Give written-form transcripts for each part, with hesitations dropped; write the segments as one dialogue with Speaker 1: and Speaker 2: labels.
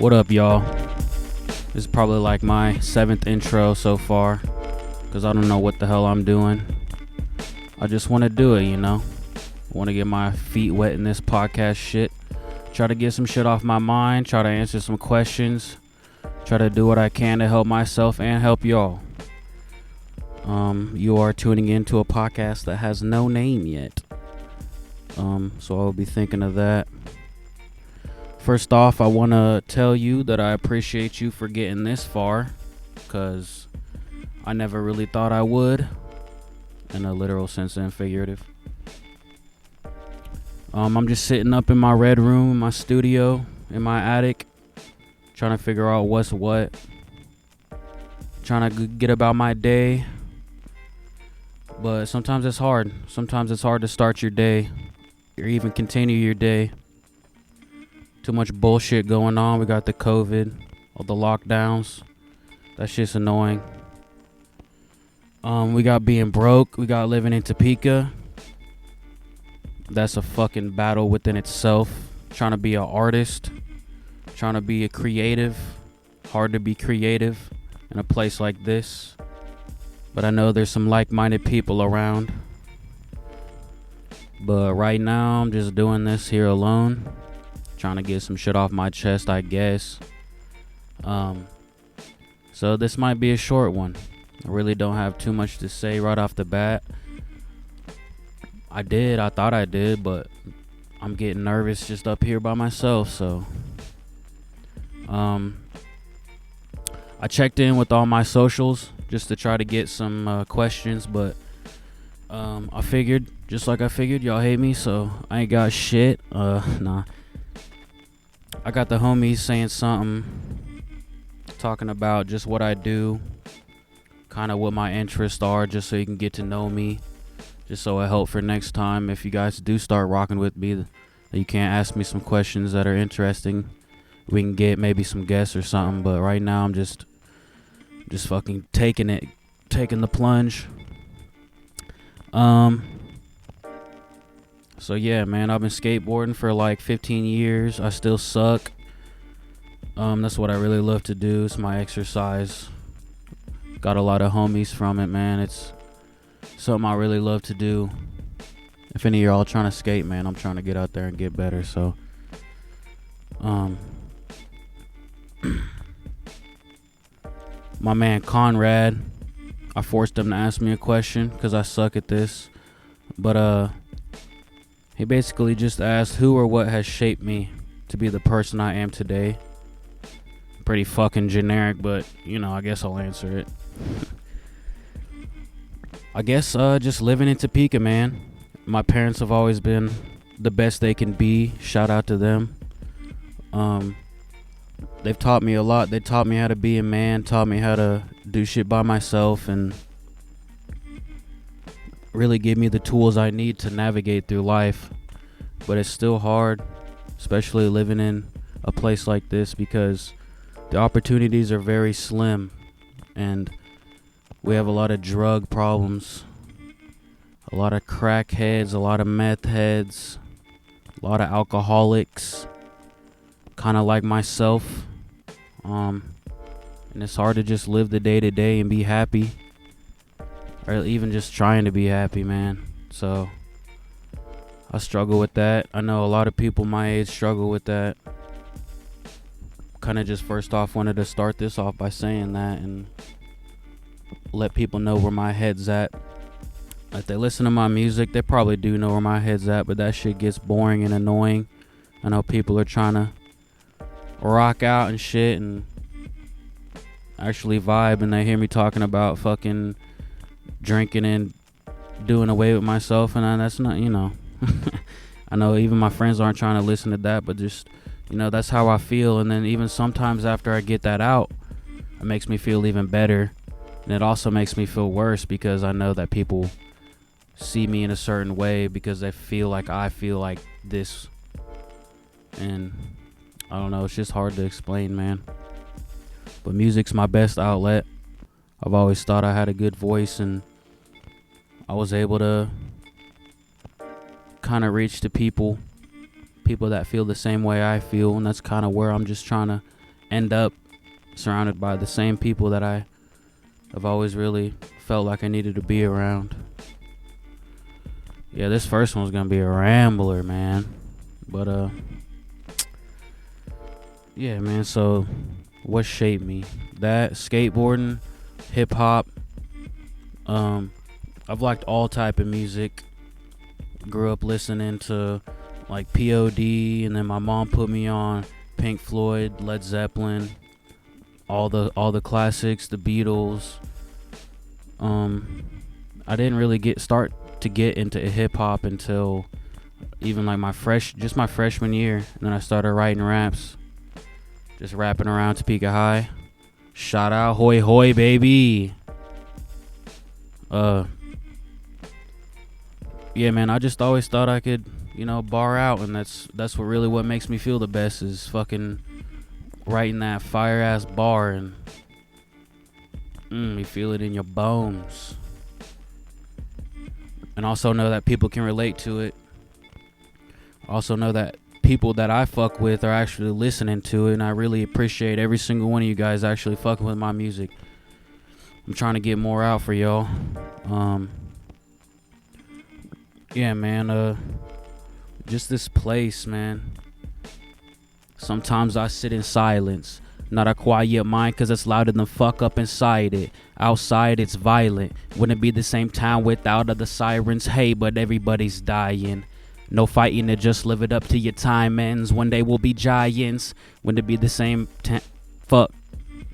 Speaker 1: What up, y'all? This is probably like my 7th intro so far, because I don't know what the hell I'm doing. I just want to do it, I want to get my feet wet in this podcast shit. Try to get some shit off my mind, try to answer some questions, try to do what I can to help myself and help y'all. You are tuning into a podcast that has no name yet. So I'll be thinking of that. First off, I want to tell you that I appreciate you for getting this far, because I never really thought I would, in a literal sense and figurative. I'm just sitting up in my red room, in my studio, in my attic, trying to figure out what's what, trying to get about my day, but sometimes it's hard. Sometimes it's hard to start your day, or even continue your day. Too much bullshit going on. We got the COVID, all the lockdowns. That shit's annoying. We got being broke. We got living in Topeka. That's a fucking battle within itself. Trying to be an artist. Trying to be a creative. Hard to be creative in a place like this. But I know there's some like-minded people around. But right now, I'm just doing this here alone. Trying to get some shit off my chest, I guess. So this might be a short one. I really don't have too much to say right off the bat. I thought I did, but I'm getting nervous just up here by myself, so I checked in with all my socials just to try to get some questions, but I figured y'all hate me, so I ain't got shit. Nah. I got the homies saying something, talking about just what I do, kind of what my interests are, just so you can get to know me, just so it help for next time if you guys do start rocking with me, that you can't ask me some questions that are interesting. We can get maybe some guests or something, but right now I'm just fucking taking the plunge. So yeah, man, I've been skateboarding for like 15 years. I still suck. That's what I really love to do. It's my exercise. Got a lot of homies from it, man. It's something I really love to do. If any of y'all trying to skate, man, I'm trying to get out there and get better. So, my man Conrad, I forced him to ask me a question because I suck at this. But, he basically just asked who or what has shaped me to be the person I am today. Pretty fucking generic, but, I guess I'll answer it. I guess just living in Topeka, man. My parents have always been the best they can be. Shout out to them. They've taught me a lot. They taught me how to be a man, taught me how to do shit by myself, and really give me the tools I need to navigate through life. But it's still hard, especially living in a place like this, because the opportunities are very slim, and we have a lot of drug problems, a lot of crackheads, a lot of meth heads, a lot of alcoholics, kind of like myself. And it's hard to just live the day to day and be happy, or even just trying to be happy, man. So I struggle with that. I know a lot of people my age struggle with that. Kind of just first off wanted to start this off by saying that and let people know where my head's at. If they listen to my music, they probably do know where my head's at, but that shit gets boring and annoying. I know people are trying to rock out and shit and actually vibe, and they hear me talking about fucking drinking and doing away with myself, and that's not, I know even my friends aren't trying to listen to that, but just, that's how I feel. And then even sometimes after I get that out, it makes me feel even better, and it also makes me feel worse because I know that people see me in a certain way because they feel like I feel like this, and I don't know, it's just hard to explain, man. But music's my best outlet. I've always thought I had a good voice, and I was able to kind of reach to people that feel the same way I feel, and that's kind of where I'm just trying to end up surrounded by the same people that I have always really felt like I needed to be around. Yeah, this first one's gonna be a rambler, man. But yeah, man. So, what shaped me? That skateboarding, hip hop. I've liked all type of music. Grew up listening to like POD, and then my mom put me on Pink Floyd, Led Zeppelin, all the classics, the Beatles. I didn't really start to get into hip hop until even like my freshman year, and then I started writing raps, just rapping around Topeka High. Shout out, hoy hoy, baby. Yeah, man, I just always thought I could, bar out, and that's what makes me feel the best is fucking writing that fire ass bar, and you feel it in your bones. And also know that people can relate to it. Also know that people that I fuck with are actually listening to it, and I really appreciate every single one of you guys actually fucking with my music. I'm trying to get more out for y'all. Yeah, man, just this place, man. Sometimes I sit in silence, not a quiet mind, cause it's louder than fuck up inside it. Outside it's violent, wouldn't be the same town without the sirens. Hey, but everybody's dying. No fighting to just live it up to your time ends. One day we'll be giants, wouldn't it be the same fuck.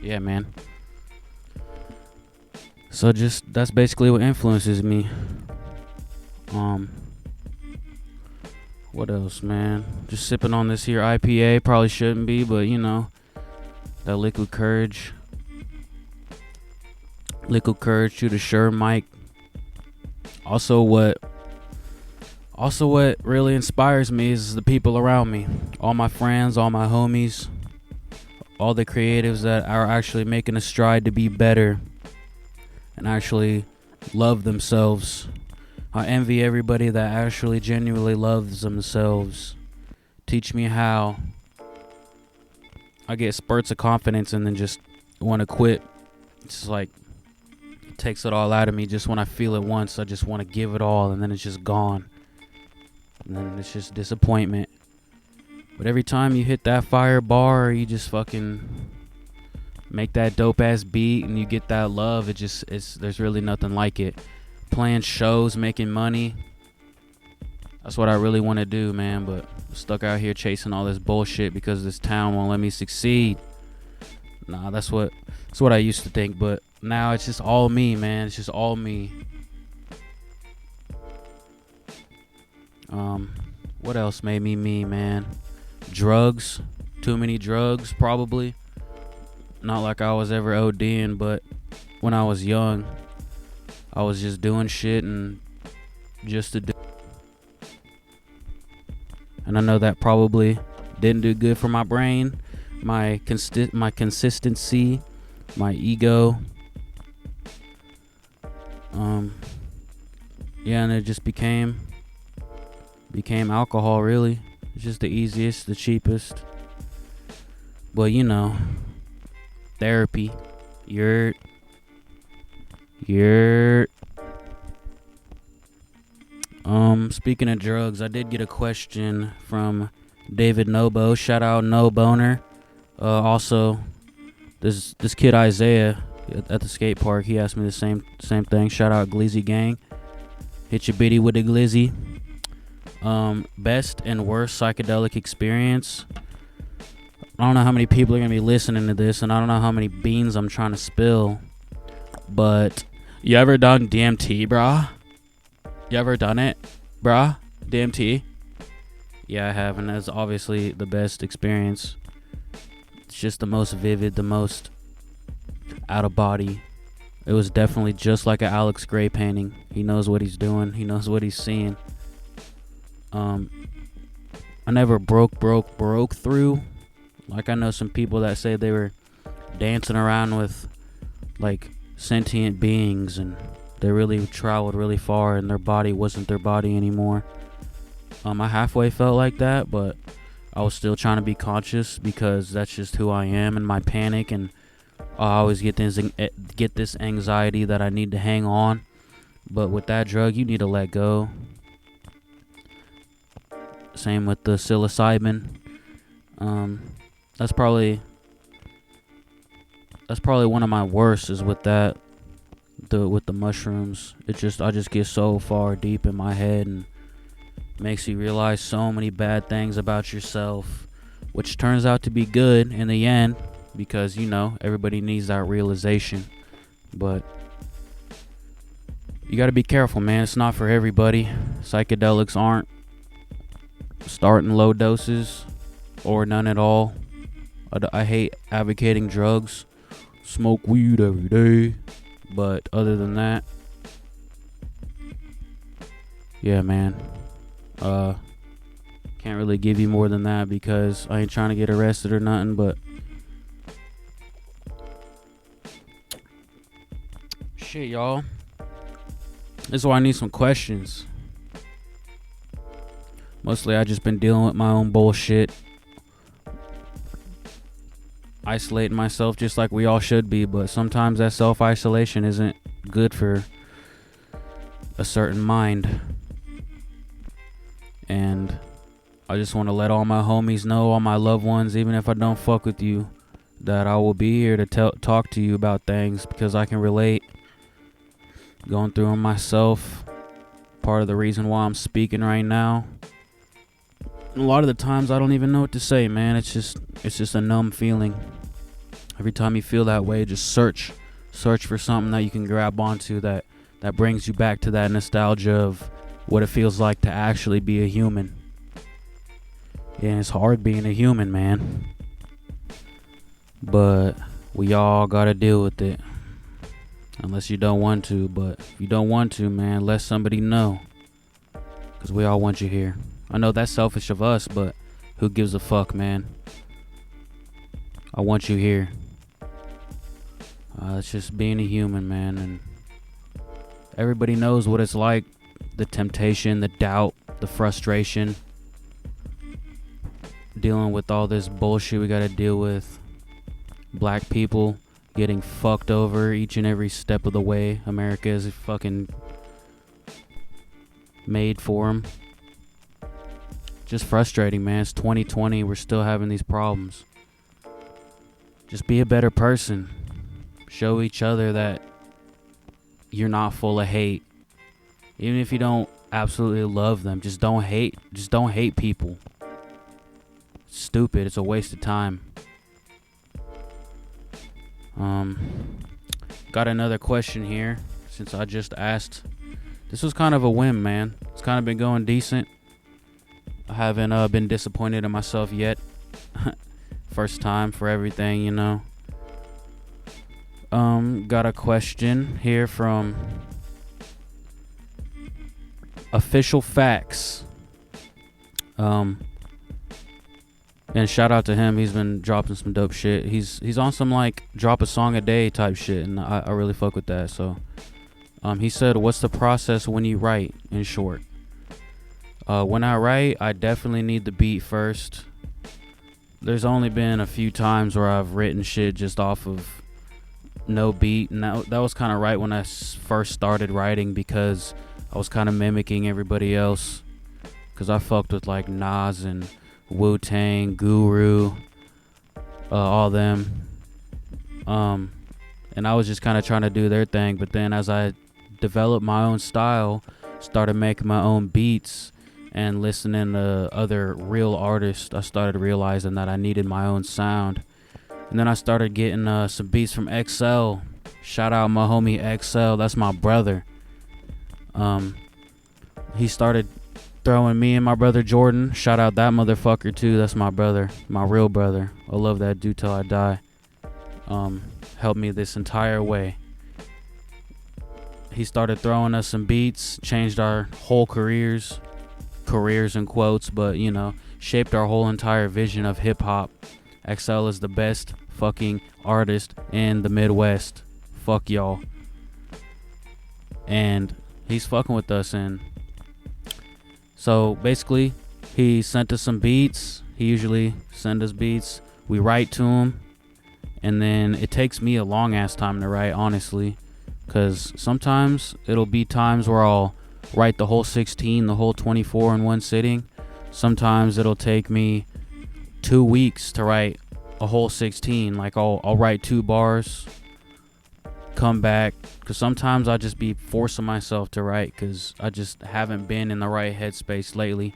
Speaker 1: Yeah, man. So that's basically what influences me. What else, man? Just sipping on this here IPA. Probably shouldn't be, but that Liquid Courage to the Shure mic. Also what really inspires me is the people around me. All my friends, all my homies, all the creatives that are actually making a stride to be better and actually love themselves. I envy everybody that actually genuinely loves themselves. Teach me how. I get spurts of confidence and then just want to quit. It's like it takes it all out of me. Just when I feel it once, I just want to give it all, and then it's just gone. And then it's just disappointment. But every time you hit that fire bar, or you just fucking make that dope ass beat and you get that love, there's really nothing like it. Playing shows, making money, that's what I really want to do, man. But I'm stuck out here chasing all this bullshit because this town won't let me succeed. Nah, that's what I used to think, but now it's just all me, man. It's just all me. What else made me, man? Drugs. Too many drugs, probably. Not like I was ever ODing, but when I was young, I was just doing shit and just to do. And I know that probably didn't do good for my brain, my consistency, my ego. Yeah, and it just became alcohol, really. It's just the easiest, the cheapest. But therapy. You're speaking of drugs, I did get a question from David Nobo. Shout out No Boner. Also, this kid Isaiah at the skate park, he asked me the same thing. Shout out Glizzy Gang. Hit your bitty with the glizzy. Best and worst psychedelic experience. I don't know how many people are gonna be listening to this, and I don't know how many beans I'm trying to spill. But you ever done DMT, brah? You ever done it, brah? DMT? Yeah, I have, and that's obviously the best experience. It's just the most vivid, the most out of body. It was definitely just like an Alex Gray painting. He knows what he's doing. He knows what he's seeing. I never broke through. Like, I know some people that say they were dancing around with like sentient beings, and they really traveled really far, and their body wasn't their body anymore. I halfway felt like that, but I was still trying to be conscious because that's just who I am, and my panic, and I always get this anxiety that I need to hang on. But with that drug, you need to let go. Same with the psilocybin. That's probably one of my worst is with that. With the mushrooms, I just get so far deep in my head and makes you realize so many bad things about yourself, which turns out to be good in the end because everybody needs that realization. But you got to be careful, man. It's not for everybody. Psychedelics aren't. Start in low doses or none at all. I hate advocating drugs. Smoke weed every day. But other than that, yeah, man. Can't really give you more than that because I ain't trying to get arrested or nothing, but shit, y'all. This is why I need some questions. Mostly I just been dealing with my own bullshit. Isolating myself just like we all should be, but sometimes that self-isolation isn't good for a certain mind. And I just want to let all my homies know, all my loved ones, even if I don't fuck with you, that I will be here to talk to you about things because I can relate. Going through them myself. Part of the reason why I'm speaking right now. A lot of the times I don't even know what to say, man. It's just a numb feeling. Every time you feel that way, just search for something that you can grab onto that brings you back to that nostalgia of what it feels like to actually be a human. Yeah, it's hard being a human, man. But we all gotta deal with it. Unless you don't want to, but if you don't want to, man, let somebody know. Because we all want you here. I know that's selfish of us, but who gives a fuck, man? I want you here. It's just being a human, man, and everybody knows what it's like. The temptation, the doubt, the frustration. Dealing with all this bullshit we gotta deal with. Black people getting fucked over each and every step of the way. America is fucking made for them. Just frustrating, man. It's 2020. We're still having these problems. Just be a better person. Show each other that you're not full of hate. Even if you don't absolutely love them, just don't hate. Just don't hate people. It's stupid. It's a waste of time. Got another question here since I just asked. This was kind of a whim, man. It's kind of been going decent. I haven't been disappointed in myself yet. First time for everything, Got a question here from Official Facts. And shout out to him. He's been dropping some dope shit. He's on some like drop a song a day type shit, and I really fuck with that. So he said, what's the process when you write, in short? When I write, I definitely need the beat first. There's only been a few times where I've written shit just off of no beat, and that was kind of right when I first started writing because I was kind of mimicking everybody else. Because I fucked with like Nas and Wu-Tang, Guru, all them. And I was just kind of trying to do their thing. But then as I developed my own style, started making my own beats and listening to other real artists, I started realizing that I needed my own sound. And then I started getting some beats from XL. Shout out my homie XL. That's my brother. He started throwing me and my brother Jordan. Shout out that motherfucker too. That's my brother, my real brother. I love that dude till I die. Helped me this entire way. He started throwing us some beats, changed our whole careers in quotes, but shaped our whole entire vision of hip hop. XL is the best fucking artist in the Midwest. Fuck y'all. And he's fucking with us, and so basically he sent us some beats. He usually send us beats. We write to him, and then it takes me a long ass time to write, honestly, because sometimes it'll be times where I'll write the whole 16, the whole 24 in one sitting. Sometimes it'll take me 2 weeks to write a whole 16. Like I'll write 2 bars, come back, because sometimes I'll just be forcing myself to write because I just haven't been in the right headspace lately.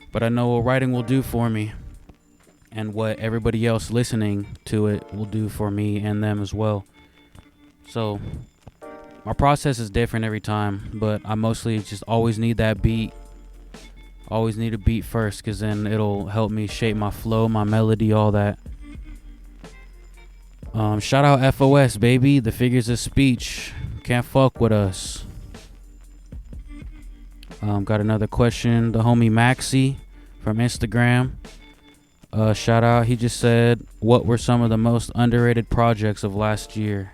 Speaker 1: But I know what writing will do for me, and what everybody else listening to it will do for me and them as well. So my process is different every time, but I mostly just always need that beat. Always need a beat first, because then it'll help me shape my flow, my melody, all that. Shout out FOS, baby. The figures of speech. Can't fuck with us. Got another question. The homie Maxi from Instagram. Shout out. He just said, what were some of the most underrated projects of last year?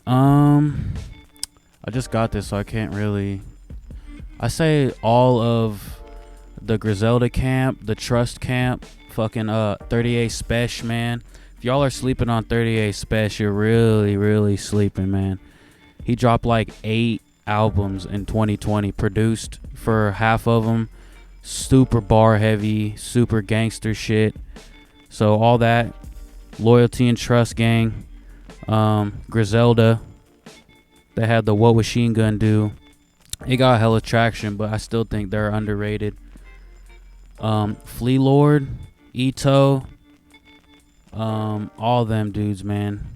Speaker 1: I just got this, so I can't really. I say all of the Griselda camp, the Trust camp, fucking 38 Spesh, man. If y'all are sleeping on 38 Spesh, you're really, really sleeping, man. He dropped like 8 albums in 2020, produced for half of them. Super bar heavy, super gangster shit. So all that, Loyalty and Trust Gang, Griselda, they had the What Machine Gun Do. It got hella traction, but I still think they're underrated. Flea Lord, Ito, all them dudes, man,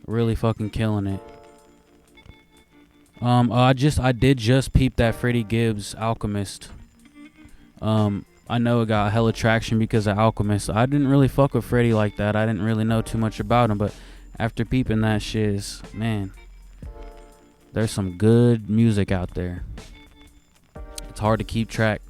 Speaker 1: really fucking killing it. I did just peep that Freddie Gibbs Alchemist. I know it got hella traction because of Alchemist. I didn't really fuck with Freddie like that. I didn't really know too much about him, but after peeping that shit, man, there's some good music out there. It's hard to keep track.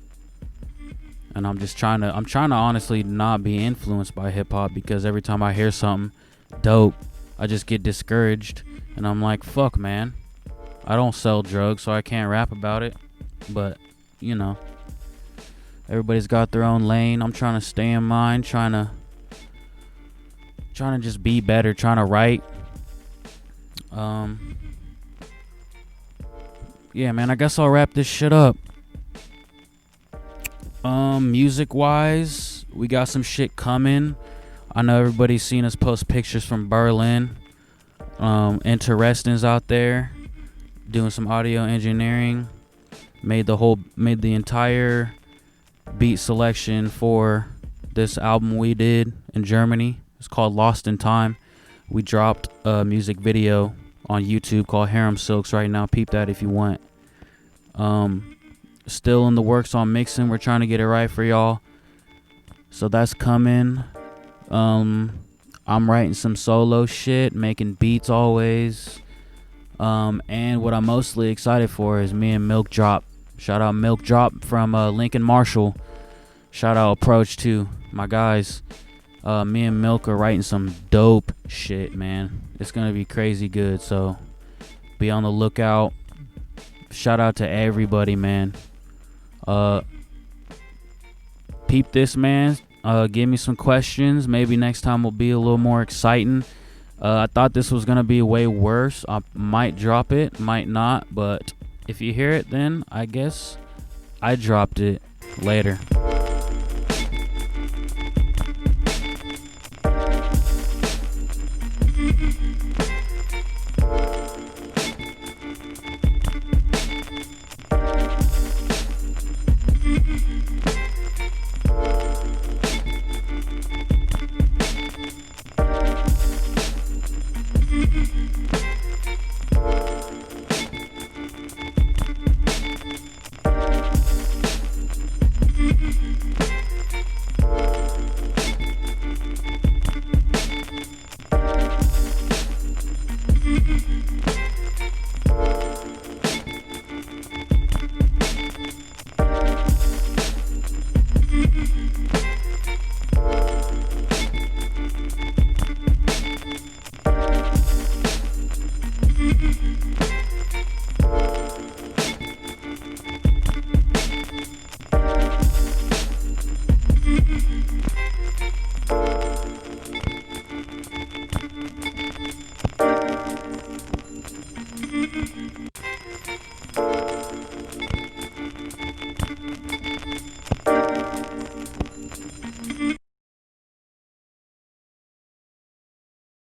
Speaker 1: And I'm trying to honestly not be influenced by hip hop, because every time I hear something dope, I just get discouraged, and I'm like, fuck, man. I don't sell drugs, so I can't rap about it. But, you know, everybody's got their own lane. I'm trying to stay in mine, trying to just be better, trying to write. Yeah, man, I guess I'll wrap this shit up. Music wise, we got some shit coming. I know everybody's seen us post pictures from Berlin. Interestings out there doing some audio engineering. Made the entire beat selection for this album we did in Germany. It's called Lost in Time. We dropped a music video on YouTube called Harem Silks right now. Peep that if you want. Still in the works on mixing. We're trying to get it right for y'all. So that's coming. I'm writing some solo shit, making beats always. And what I'm mostly excited for is me and Milk Drop. Shout out Milk Drop from Lincoln Marshall. Shout out Approach too, my guys. Me and Milk are writing some dope shit, man. It's gonna be crazy good, so be on the lookout. Shout out to everybody, man. Peep this, man. Give me some questions. Maybe next time will be a little more exciting. I thought this was gonna be way worse. I might drop it, might not, but if you hear it, then I guess I dropped it. Later.